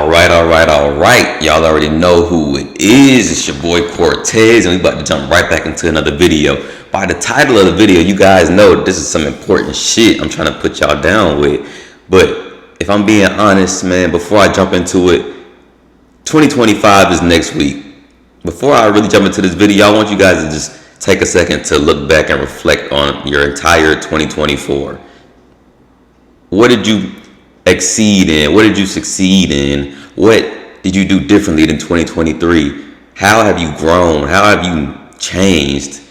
All right. Y'all already know who it is. It's your boy Cortez, and we about to jump right back into another video. By the title of the video, you guys know this is some important shit I'm trying to put y'all down with. But if I'm being honest, man, before I jump into it, 2025 is next week. Before I really jump into this video, I want you guys to just take a second to look back and reflect on your entire 2024. What did you exceed in? What did you succeed in? What did you do differently than 2023? How have you grown? How have you changed?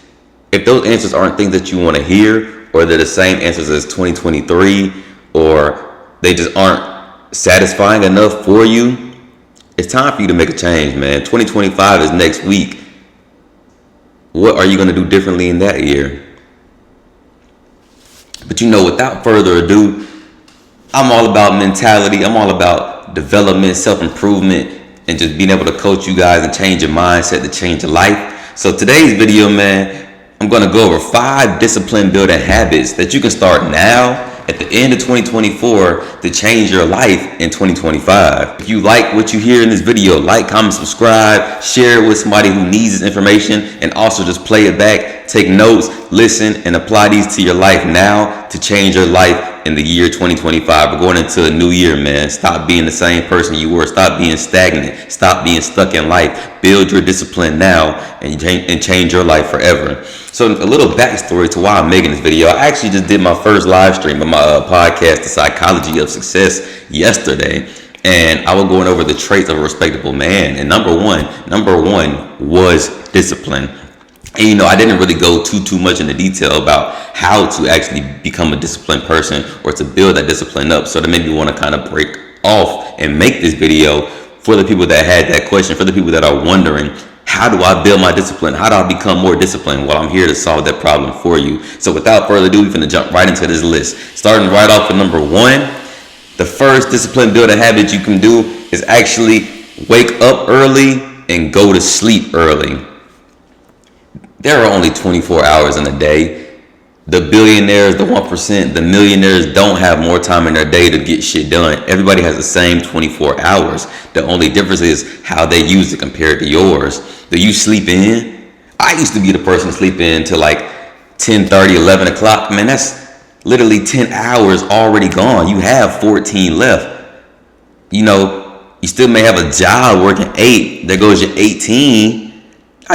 If those answers aren't things that you want to hear, or they're the same answers as 2023, or they just aren't satisfying enough for you, it's time for you to make a change, man. 2025 is next week. What are you going to do differently in that year? But without further ado, I'm all about mentality. I'm all about development, self-improvement, and just being able to coach you guys and change your mindset to change your life. So today's video, man, I'm going to go over 5 discipline building habits that you can start now at the end of 2024 to change your life in 2025. If you like what you hear in this video, like, comment, subscribe, share it with somebody who needs this information, and also just play it back, take notes, listen, and apply these to your life now to change your life in the year 2025. We're going into a new year, man. Stop being the same person you were. Stop being stagnant. Stop being stuck in life. Build your discipline now and change your life forever. So a little backstory to why I'm making this video. I actually just did my first live stream of my podcast, The Psychology of Success, yesterday. And I was going over the traits of a respectable man. And number one was discipline. And I didn't really go too much into detail about how to actually become a disciplined person or to build that discipline up. So that made me want to kind of break off and make this video for the people that had that question, for the people that are wondering, how do I build my discipline? How do I become more disciplined? Well, I'm here to solve that problem for you. So without further ado, we're going to jump right into this list. Starting right off with number 1, the first discipline building habit you can do is actually wake up early and go to sleep early. There are only 24 hours in a day. The billionaires, the 1%, the millionaires don't have more time in their day to get shit done. Everybody has the same 24 hours. The only difference is how they use it compared to yours. Do you sleep in? I used to be the person sleep in till like 10:30, 11 o'clock. Man, that's literally 10 hours already gone. You have 14 left. You still may have a job working 8. There goes your 18.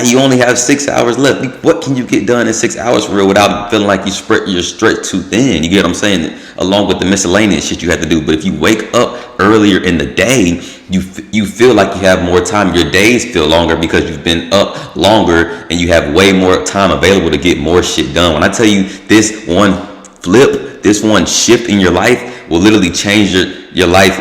You only have 6 hours left. What can you get done in 6 hours for real without feeling like you're stretched too thin? You get what I'm saying? Along with the miscellaneous shit you have to do. But if you wake up earlier in the day, you feel like you have more time. Your days feel longer because you've been up longer and you have way more time available to get more shit done. When I tell you this one flip, this one shift in your life will literally change your life.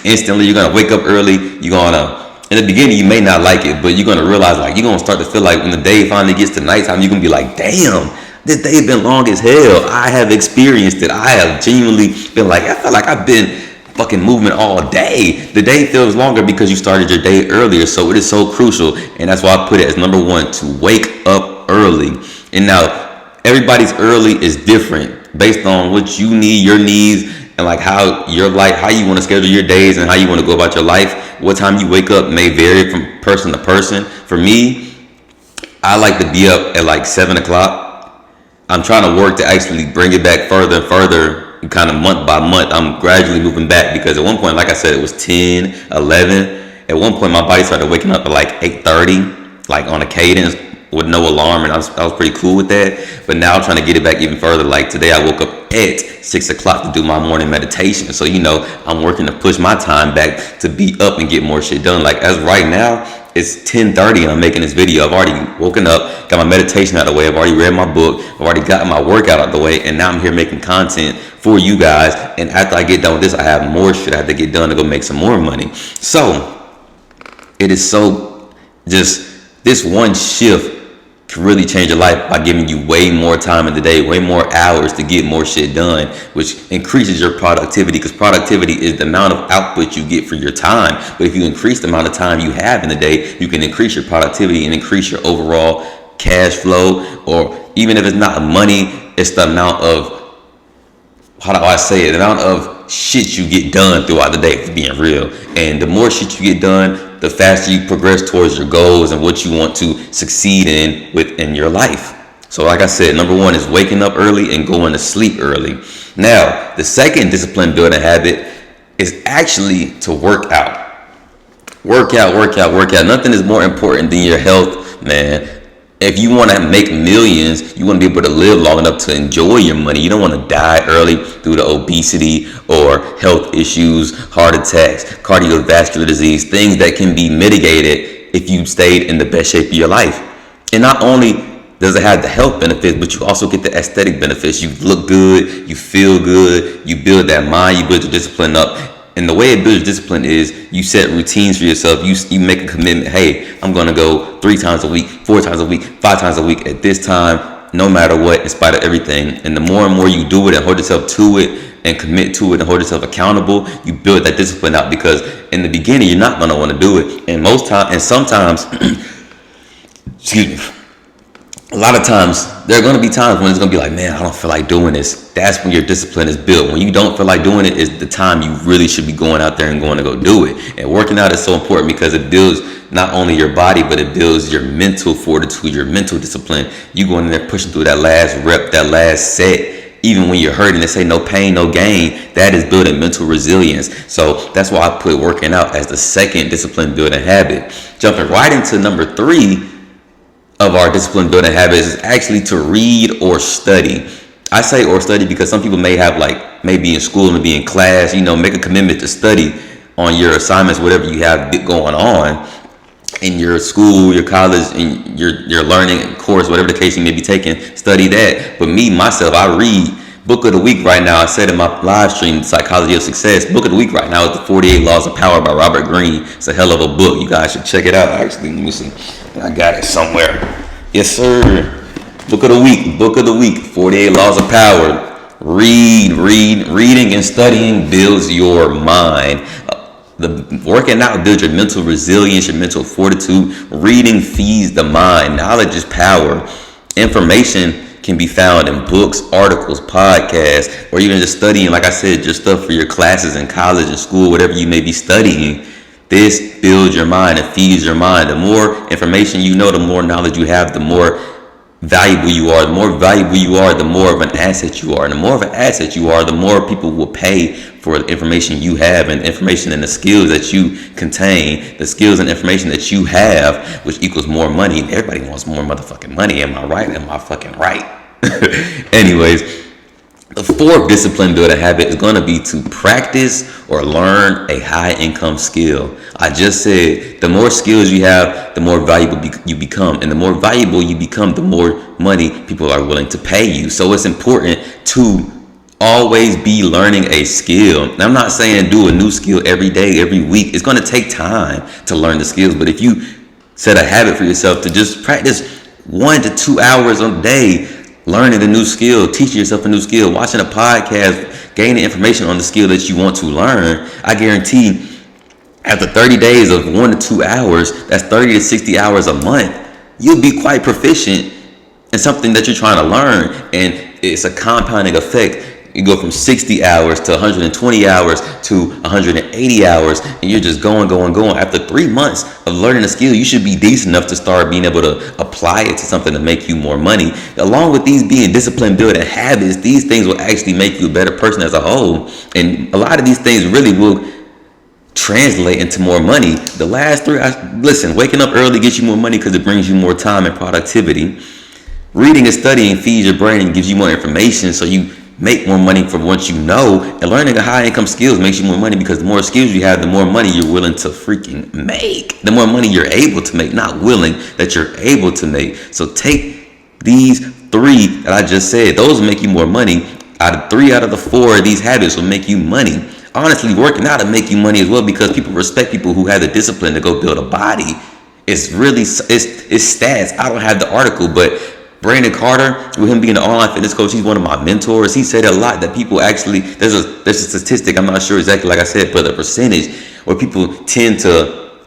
Instantly. You're going to wake up early. You're going to... In the beginning, you may not like it, but you're going to realize, you're going to start to feel like when the day finally gets to nighttime, you're going to be like, damn, this day's been long as hell. I have experienced it. I have genuinely been I feel like I've been fucking moving all day. The day feels longer because you started your day earlier. So it is so crucial. And that's why I put it as number 1, to wake up early. And now everybody's early is different based on what you need, your needs, and how your life, how you want to schedule your days and how you want to go about your life. What time you wake up may vary from person to person. For me, I like to be up at 7 o'clock. I'm trying to work to actually bring it back further and further, kind of month by month. I'm gradually moving back because at one point, like I said, it was 10, 11. At one point, my body started waking up at 8:30, on a cadence with no alarm, and I was pretty cool with that. But now I'm trying to get it back even further. Today I woke up at 6 o'clock to do my morning meditation. So I'm working to push my time back to be up and get more shit done. As right now, it's 10:30 and I'm making this video. I've already woken up, got my meditation out of the way, I've already read my book, I've already gotten my workout out of the way, and now I'm here making content for you guys. And after I get done with this, I have more shit I have to get done to go make some more money. So it is this one shift can really change your life by giving you way more time in the day, way more hours to get more shit done, which increases your productivity, because productivity is the amount of output you get for your time. But if you increase the amount of time you have in the day, you can increase your productivity and increase your overall cash flow. Or even if it's not money, it's the amount of, the amount of shit you get done throughout the day, for being real. And the more shit you get done, the faster you progress towards your goals and what you want to succeed in your life. So like I said, number one is waking up early and going to sleep early. Now, the second discipline building habit is actually to work out. Work out. Nothing is more important than your health, man. If you want to make millions, you want to be able to live long enough to enjoy your money. You don't want to die early due to obesity or health issues, heart attacks, cardiovascular disease, things that can be mitigated if you stayed in the best shape of your life. And not only does it have the health benefits, but you also get the aesthetic benefits. You look good, you feel good, you build that mind, you build your discipline up. And the way it builds discipline is you set routines for yourself. You make a commitment. Hey, I'm going to go 3 times a week, 4 times a week, 5 times a week at this time, no matter what, in spite of everything. And the more and more you do it and hold yourself to it and commit to it and hold yourself accountable, you build that discipline out, because in the beginning, you're not going to want to do it. And sometimes, excuse me, a lot of times, there are going to be times when it's going to be like, man, I don't feel like doing this. That's when your discipline is built. When you don't feel like doing it is the time you really should be going out there and going to go do it. And working out is so important because it builds not only your body, but it builds your mental fortitude, your mental discipline. You going in there pushing through that last rep, that last set, even when you're hurting. They say no pain, no gain. That is building mental resilience. So that's why I put working out as the second discipline building habit. Jumping right into number 3 of our discipline building habits is actually to read or study. I say or study because some people may have maybe in school, maybe in class, make a commitment to study on your assignments, whatever you have going on in your school, your college, and your learning course, whatever the case you may be taking, study that. But myself, I read. Book of the week right now, I said in my live stream, Psychology of Success, book of the week right now is The 48 Laws of Power by Robert Greene. It's a hell of a book. You guys should check it out. Actually, let me see. I got it somewhere. Yes, sir. Book of the week, 48 Laws of Power. Reading and studying builds your mind. The working out builds your mental resilience, your mental fortitude. Reading feeds the mind. Knowledge is power. Information can be found in books, articles, podcasts, or even just studying, like I said, just stuff for your classes in college and school, whatever you may be studying. This builds your mind and feeds your mind. The more information you know, the more knowledge you have, the more valuable you are. The more valuable you are, the more of an asset you are. And the more of an asset you are, the more people will pay for the information you have and the information and the skills that you contain, the skills and information that you have, which equals more money. Everybody wants more motherfucking money. Am I right? Am I fucking right? Anyways, the fourth discipline building habit is going to be to practice or learn a high income skill. I just said the more skills you have, the more valuable you become. And the more valuable you become, the more money people are willing to pay you. So it's important to always be learning a skill. And I'm not saying do a new skill every day, every week. It's going to take time to learn the skills. But if you set a habit for yourself to just practice 1 to 2 hours a day, learning a new skill, teaching yourself a new skill, watching a podcast, gaining information on the skill that you want to learn, I guarantee after 30 days of 1 to 2 hours, that's 30 to 60 hours a month, you'll be quite proficient in something that you're trying to learn. And it's a compounding effect. You go from 60 hours to 120 hours to 180 hours, and you're just going. After 3 months of learning a skill, you should be decent enough to start being able to apply it to something to make you more money. Along with these being discipline building habits, these things will actually make you a better person as a whole. And a lot of these things really will translate into more money. The last 3, listen, waking up early gets you more money because it brings you more time and productivity. Reading and studying feeds your brain and gives you more information, so you make more money from what you know. And learning a high income skills makes you more money, because the more skills you have, the more money you're willing to freaking make. The more money you're able to make, not willing, that you're able to make. So take these 3 that I just said. Those will make you more money. 3 out of the 4 of these habits will make you money. Honestly, working out will make you money as well, because people respect people who have the discipline to go build a body. It's stats. I don't have the article, but Brandon Carter, with him being an online fitness coach, he's one of my mentors. He said a lot that people actually, there's a statistic, I'm not sure exactly, like I said, but a percentage where people tend to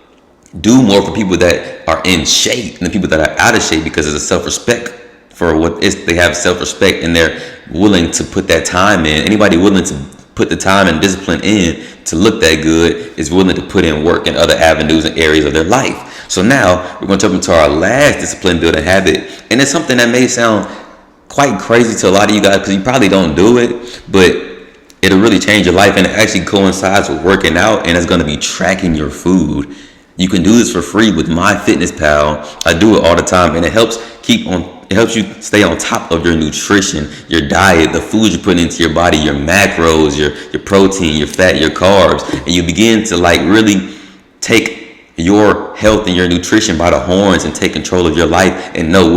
do more for people that are in shape than people that are out of shape, because there's a self-respect for what is. They have self-respect and they're willing to put that time in. Anybody willing to put the time and discipline in to look that good is willing to put in work in other avenues and areas of their life. So now we're going to jump into our last discipline building habit. And it's something that may sound quite crazy to a lot of you guys because you probably don't do it, but it'll really change your life, and it actually coincides with working out, and it's going to be tracking your food. You can do this for free with MyFitnessPal. I do it all the time, and it helps you stay on top of your nutrition, your diet, the food you put into your body, your macros, your protein, your fat, your carbs, and you begin to really take your health and your nutrition by the horns and take control of your life and know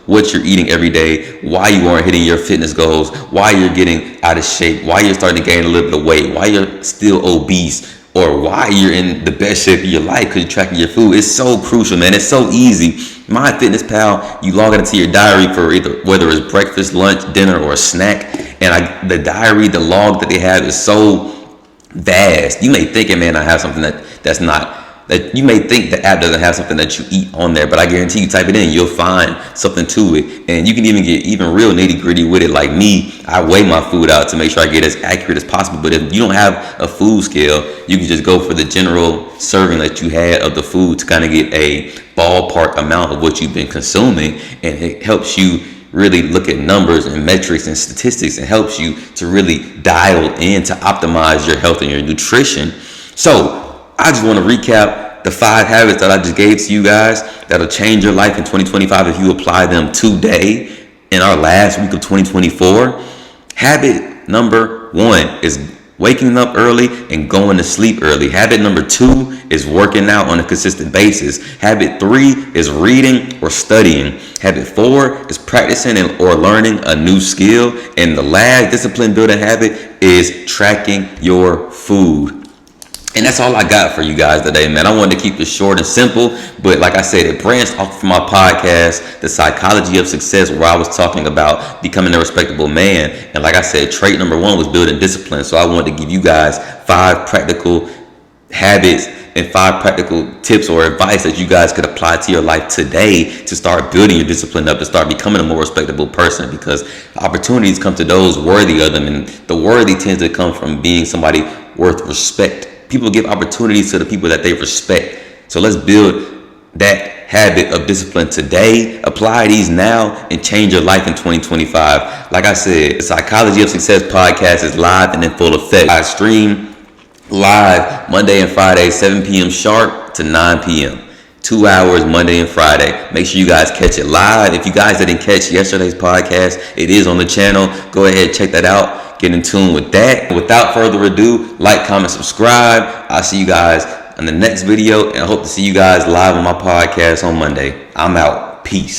what you're eating every day, why you aren't hitting your fitness goals, why you're getting out of shape, why you're starting to gain a little bit of weight, why you're still obese, or why you're in the best shape of your life because you're tracking your food. It's so crucial, man. It's so easy. MyFitnessPal, you log it into your diary for whether it's breakfast, lunch, dinner, or a snack. And the diary, the log that they have is so vast. You may think it may not have something that's not. That you may think the app doesn't have something that you eat on there, but I guarantee you type it in, you'll find something to it. And you can even get even real nitty gritty with it. Like me, I weigh my food out to make sure I get as accurate as possible. But if you don't have a food scale, you can just go for the general serving that you had of the food to kind of get a ballpark amount of what you've been consuming. And it helps you really look at numbers and metrics and statistics, and helps you to really dial in to optimize your health and your nutrition. So I just want to recap the 5 habits that I just gave to you guys that'll change your life in 2025 if you apply them today in our last week of 2024. Habit number 1 is waking up early and going to sleep early. Habit number 2 is working out on a consistent basis. Habit 3 is reading or studying. Habit 4 is practicing or learning a new skill. And the last discipline building habit is tracking your food. And that's all I got for you guys today, man. I wanted to keep it short and simple, but like I said, it branched off from my podcast, The Psychology of Success, where I was talking about becoming a respectable man. And like I said, trait number 1 was building discipline. So I wanted to give you guys 5 practical habits and 5 practical tips or advice that you guys could apply to your life today to start building your discipline up, to start becoming a more respectable person, because opportunities come to those worthy of them, and the worthy tends to come from being somebody worth respect. People give opportunities to the people that they respect. So let's build that habit of discipline today. Apply these now and change your life in 2025. Like I said, the Psychology of Success podcast is live and in full effect. I stream live Monday and Friday, 7 p.m. sharp to 9 p.m. 2 hours Monday and Friday. Make sure you guys catch it live. If you guys didn't catch yesterday's podcast, it is on the channel. Go ahead, check that out. Get in tune with that. Without further ado, like, comment, subscribe. I'll see you guys in the next video, and I hope to see you guys live on my podcast on Monday. I'm out. Peace.